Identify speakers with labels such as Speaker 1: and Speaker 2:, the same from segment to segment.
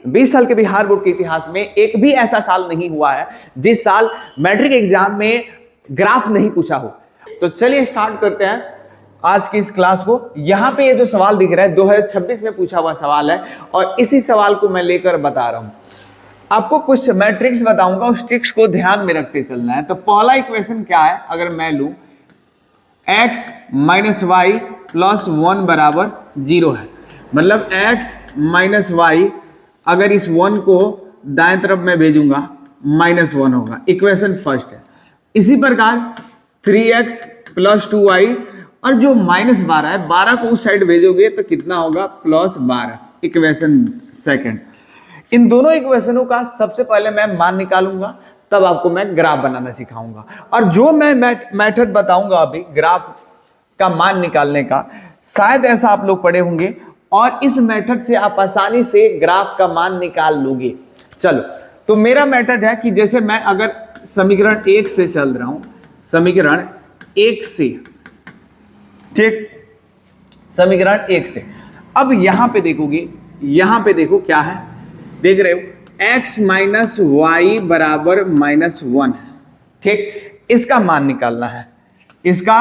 Speaker 1: 20 साल के बिहार बोर्ड के इतिहास में एक भी ऐसा साल नहीं हुआ है जिस साल मैट्रिक एग्जाम में ग्राफ नहीं पूछा हो। तो चलिए स्टार्ट करते हैं आज की इस क्लास को। यहाँ पे ये जो सवाल दिख रहा है 2026 में पूछा हुआ सवाल है और इसी सवाल को मैं लेकर बता रहा हूँ। आपको कुछ मैं ट्रिक्स बताऊंगा, उस ट्रिक्स को ध्यान में रखते चलना है। तो पहला इक्वेशन क्या है, अगर मैं लूं x माइनस वाई प्लस 1 बराबर 0 है, मतलब x माइनस वाई अगर इस 1 को दाएं तरफ मैं भेजूंगा -1 होगा, इक्वेशन फर्स्ट है। इसी प्रकार 3x प्लस 2y और जो -12 है, 12 को उस साइड भेजोगे तो कितना होगा +12, इक्वेशन सेकंड। इन दोनों इक्वेशनों का सबसे पहले मैं मान निकालूंगा, तब आपको मैं ग्राफ बनाना सिखाऊंगा। और जो मैं मेथड बताऊंगा अभी ग्राफ का मान निकालने का, शायद ऐसा आप लोग पढ़े होंगे और इस मेथड से आप आसानी से ग्राफ का मान निकाल लोगे। चलो, तो मेरा मेथड है कि जैसे मैं अगर समीकरण 1 से चल रहा हूं, समीकरण 1 से, ठीक, समीकरण 1 से। अब यहां पे देखोगे, यहां पे देखो क्या है, देख रहे हो x माइनस वाई बराबर -1 है, ठीक। इसका मान निकालना है, इसका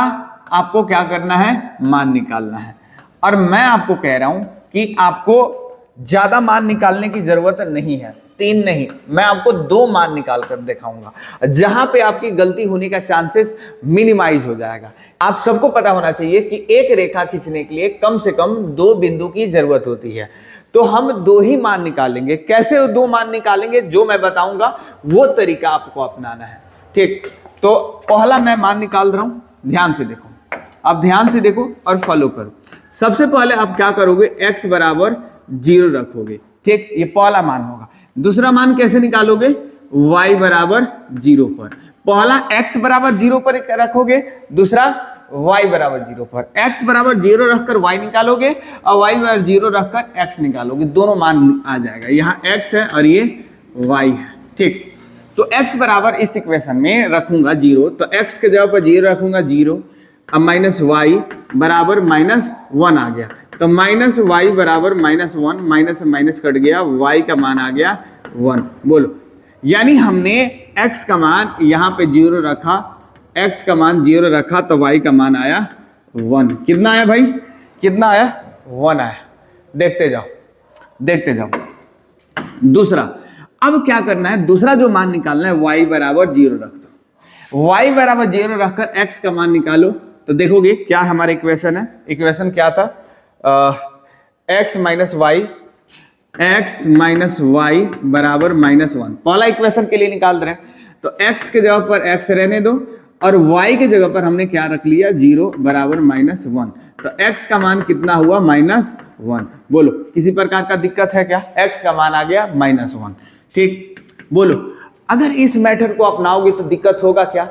Speaker 1: आपको क्या करना है, मान निकालना है। और मैं आपको कह रहा हूं कि आपको ज्यादा मान निकालने की जरूरत नहीं है, 3 नहीं, मैं आपको 2 मान निकाल कर दिखाऊंगा, जहां पे आपकी गलती होने का चांसेस मिनिमाइज हो जाएगा। आप सबको पता होना चाहिए कि एक रेखा खींचने के लिए कम से कम 2 बिंदु की जरूरत होती है, तो हम 2 ही मान निकालेंगे। कैसे 2 मान निकालेंगे, जो मैं बताऊंगा वो तरीका आपको अपनाना है, ठीक। तो पहला मैं मान निकाल रहा हूं, ध्यान से देखो, अब ध्यान से देखो और फॉलो करो। सबसे पहले आप क्या करोगे, x बराबर 0 रखोगे, ठीक, ये पहला मान होगा। दूसरा मान कैसे निकालोगे, y बराबर 0 पर। पहला x बराबर 0 पर रखोगे, दूसरा y बराबर 0 पर। x बराबर 0 रखकर y निकालोगे और y बराबर 0 रखकर x निकालोगे, दोनों मान आ जाएगा। यहाँ x है और ये y है, ठीक। तो x बराबर इस इक्वेशन में रखूंगा 0, तो x के जगह पर 0 रखूंगा 0, अब माइनस y बराबर -1 आ गया, तो माइनस y बराबर -1, माइनस से माइनस कट गया, y का मान आ गया 1। बोलो, यानी हमने x का मान यहाँ पे 0 रखा, x का मान 0 रखा तो y का मान आया 1। कितना आया भाई, कितना आया, 1 आया। देखते जाओ, देखते जाओ। दूसरा, अब क्या करना है, दूसरा जो मान निकालना है, y बराबर 0 रख दो। y बराबर 0 रखकर x का मान निकालो, तो देखोगे क्या हमारा इक्वेशन है, इक्वेशन क्या था, x minus y, x minus y बराबर -1। पहला इक्वेशन के लिए निकाल रहे हैं, तो x के जगह पर x रहने दो और y के जगह पर हमने क्या रख लिया, 0 बराबर -1, तो x का मान कितना हुआ, -1। बोलो, किसी प्रकार का दिक्कत है क्या, x का मान आ गया -1, ठीक। बोलो, अगर इस मेथड को अपनाओगे तो दिक्कत होगा क्या,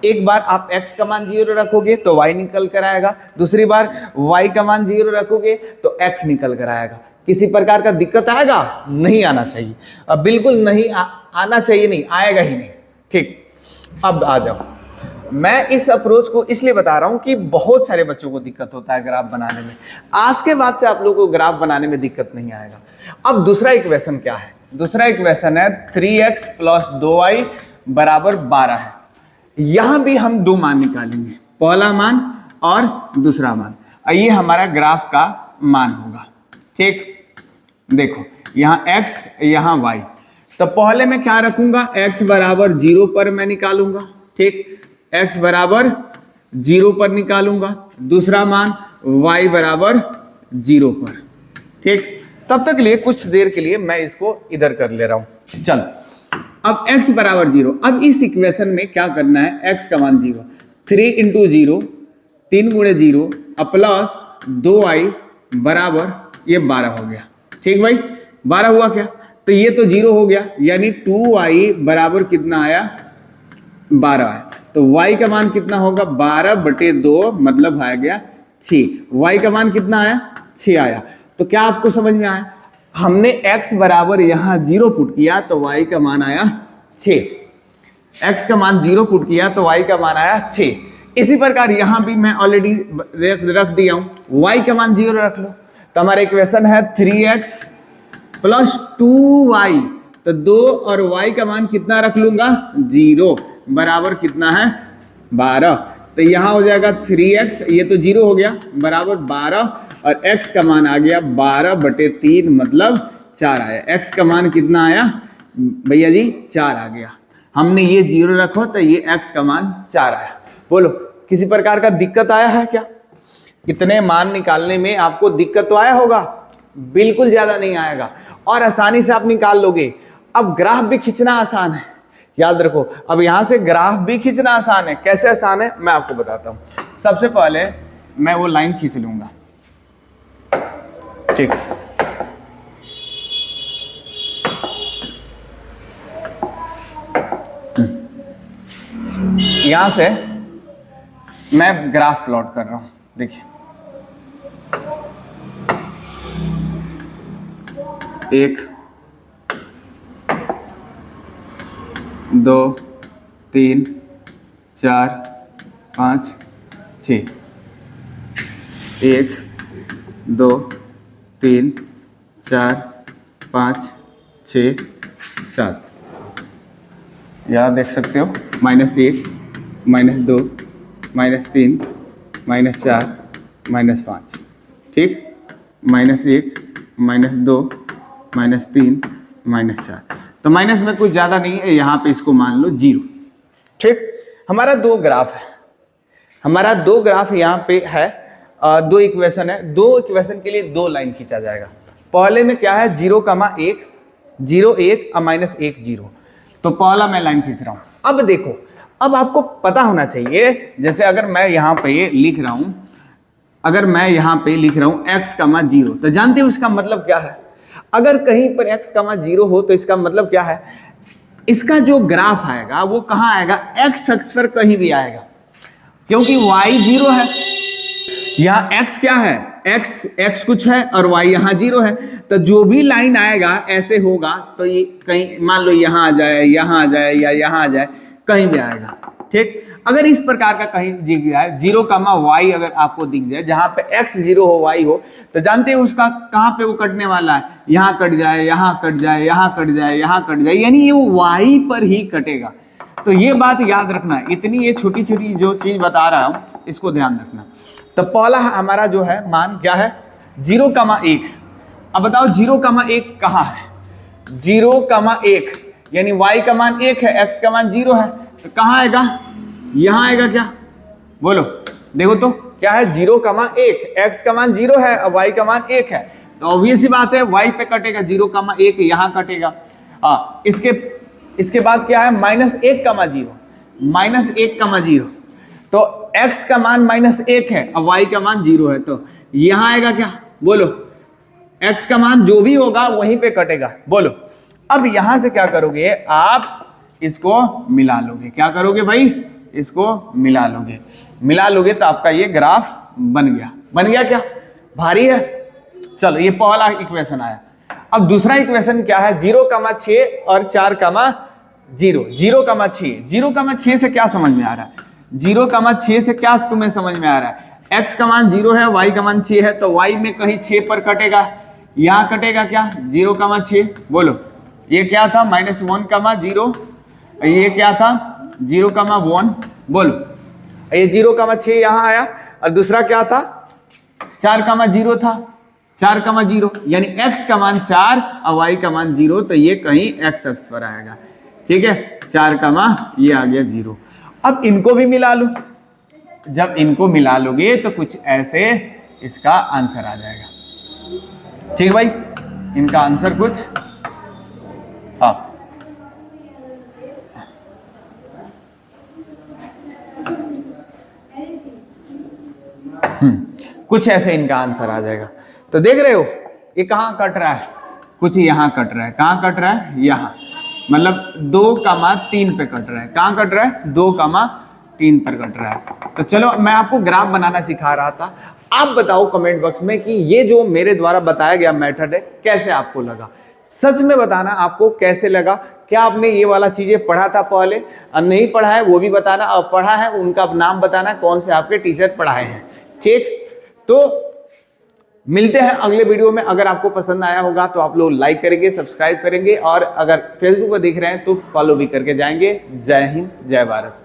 Speaker 1: एक बार आप x का मान 0 रखोगे तो y निकल कर आएगा, दूसरी बार y का मान 0 रखोगे तो x निकल कर आएगा। किसी प्रकार का दिक्कत आएगा, नहीं आना चाहिए, अब बिल्कुल नहीं आना चाहिए, नहीं आएगा ही नहीं, ठीक। अब आ जाओ, मैं इस अप्रोच को इसलिए बता रहा हूं कि बहुत सारे बच्चों को दिक्कत होता है ग्राफ बनाने में। आज के बाद से आप लोगों को ग्राफ बनाने में दिक्कत नहीं आएगा। अब दूसरा इक्वेशन क्या है, दूसरा इक्वेशन है 3x प्लस 2y बराबर 12 है। यहां भी हम 2 मान निकालेंगे, पहला मान और दूसरा मान, और ये हमारा ग्राफ का मान होगा, ठीक। देखो, यहाँ x, यहाँ y, तो पहले मैं क्या रखूंगा, x बराबर 0 पर मैं निकालूंगा, ठीक, x बराबर 0 पर निकालूंगा, दूसरा मान y बराबर 0 पर, ठीक। तब तक लिए कुछ देर के लिए मैं इसको इधर कर ले रहा हूं। चलो, अब x बराबर 0, अब इस इक्वेशन में क्या करना है, x का मान 0, 3 इंटू 0, 3 गुणे 0 प्लस 2y बराबर ये 12 हो गया, ठीक भाई, 12 हुआ क्या, तो ये तो 0 हो गया, यानी 2y बराबर कितना आया, 12 आया। तो y का मान कितना होगा, 12/2, मतलब आ गया 6। y का मान कितना आया, 6 आया। तो क्या आपको समझ में आया, हमने x बराबर यहाँ 0 पुट किया तो y का मान आया 6, x का मान 0 पुट किया तो y का मान आया 6। इसी प्रकार यहाँ भी मैं ऑलरेडी रख दिया हूँ, y का मान 0 रख लो, तो हमारा इक्वेशन है 3x प्लस 2y, तो 2 और y का मान कितना रख लूंगा 0, बराबर कितना है 12। तो यहाँ हो जाएगा 3x, ये तो 0 हो गया, बराबर 12, और x का मान आ गया 12/3 मतलब 4 आया। x का मान कितना आया भैया जी 4 आ गया। हमने ये 0 रखो तो ये x का मान 4 आया। बोलो किसी प्रकार का दिक्कत आया है क्या? इतने मान निकालने में आपको दिक्कत तो आया होगा? बिल्कुल ज्यादा नहीं आएगा और आसानी से आप निकाल लोगे। अब ग्राफ भी खींचना आसान है, याद रखो। अब यहां से ग्राफ भी खींचना आसान है। कैसे आसान है मैं आपको बताता हूं। सबसे पहले मैं वो लाइन खींच लूंगा, ठीक। यहां से मैं ग्राफ प्लॉट कर रहा हूं, देखिए 1 2 3 4 5 6, 1 2 3 4 5 6 7, यहाँ देख सकते हो -1 -2 -3 -4 -5, ठीक। -1 -2 -3 -4, तो माइनस में कुछ ज्यादा नहीं है, यहाँ पे इसको मान लो 0, ठीक। हमारा 2 ग्राफ है, हमारा 2 ग्राफ यहाँ पे है, 2 इक्वेशन है। 2 इक्वेशन के लिए 2 लाइन खींचा जाएगा। पहले में क्या है 0, 1 0 1 और -1 0, तो पहला मैं लाइन खींच रहा हूं। अब देखो, अब आपको पता होना चाहिए, जैसे अगर मैं यहाँ पे लिख रहा हूं, अगर मैं यहाँ पे लिख रहा हूं x, 0, तो जानते हो उसका मतलब क्या है? अगर कहीं पर x, 0 हो तो इसका मतलब क्या है? इसका जो ग्राफ आएगा वो कहाँ आएगा? x अक्ष पर कहीं भी आएगा, क्योंकि y 0 है, यहाँ x क्या है? x कुछ है और y यहाँ 0 है, तो जो भी लाइन आएगा ऐसे होगा, तो ये कहीं मान लो यहाँ आ जाए, यहाँ आ जाए या यहाँ आ जाए, कहीं भी आएगा, ठीक। अगर इस प्रकार का कहीं दिख जाए 0, y अगर आपको दिख जाए, जहां पे x 0 हो y हो, तो जानते हो उसका कहां पे वो कटने वाला है? यहाँ कट जाए, यहाँ कट जाए, यहाँ कट जाए, यहाँ कट जाए, यानी ये y पर ही कटेगा। तो ये बात याद रखना, इतनी ये छोटी छोटी जो चीज बता रहा हूं इसको ध्यान रखना। तो पहला हमारा जो है मान क्या है 0, 1। अब बताओ 0, 1 कहाँ है? 0, 1 यानी y का मान 1 है, x का मान 0 है, तो कहाँ आएगा? यहाँ आएगा क्या? बोलो, देखो तो क्या है 0, 1, x का मान 0 है और y का मान 1 है, तो ऑब्वियस ही बात है y पे कटेगा, 0, 1 यहाँ कटेगा। इसके बाद क्या है -1, 0, तो x का मान -1 है और y का मान 0 है, तो यहाँ आएगा क्या? बोलो, x का मान जो भी होगा वहीं पे कटेगा। बोलो, अब यहां से क्या करोगे आप? इसको मिला लोगे। क्या करोगे भाई? इसको मिला लोगे तो आपका ये ग्राफ बन गया क्या? भारी है। चलो, ये पहला इक्वेशन आया। अब दूसरा इक्वेशन क्या है? 0, 6 और 4, 0, 0, 6। 0, 6 से क्या समझ में आ रहा है? 0, 6 से क्या तुम्हें समझ में आ रहा है? x का मान 0 है, y का मान 6 है, तो y में कहीं 6 पर कटेगा, यहाँ कटेगा क्या? 0, 6। बोलो, ये क्या था? -1, 0, ये क्या था? 0, 1। बोलो, ये 0, 6 यहाँ आया, और दूसरा क्या था? 4, 0 था, 4, 0, यानी x का मान 4 और y का मान 0, तो ये कहीं x अक्ष पर आएगा, ठीक है। 4, ये आ गया 0। अब इनको भी मिला लो। जब इनको मिला लोगे तो कुछ ऐसे इसका आंसर आ जाएगा, ठीक भाई। इनका आंसर कुछ कुछ ऐसे इनका आंसर आ जाएगा। तो देख रहे हो ये कहाँ कट रहा है? कुछ यहाँ कट रहा है। कहाँ कट रहा है? यहाँ, मतलब 2, 3 पे कट रहा है। कहाँ कट रहा है? 2, 3 पर कट रहा है। तो चलो, मैं आपको ग्राफ बनाना सिखा रहा था। आप बताओ कमेंट बॉक्स में कि ये जो मेरे द्वारा बताया गया मेथड है कैसे आपको लगा। सच में बताना आपको कैसे लगा। क्या आपने ये वाला चीजें पढ़ा था पहले और नहीं पढ़ा है वो भी बताना, और पढ़ा है उनका नाम बताना, कौन से आपके टीचर पढ़ाए हैं, ठीक। तो मिलते हैं अगले वीडियो में। अगर आपको पसंद आया होगा तो आप लोग लाइक करेंगे, सब्सक्राइब करेंगे और अगर फेसबुक पर देख रहे हैं तो फॉलो भी करके जाएंगे। जय हिंद, जय भारत।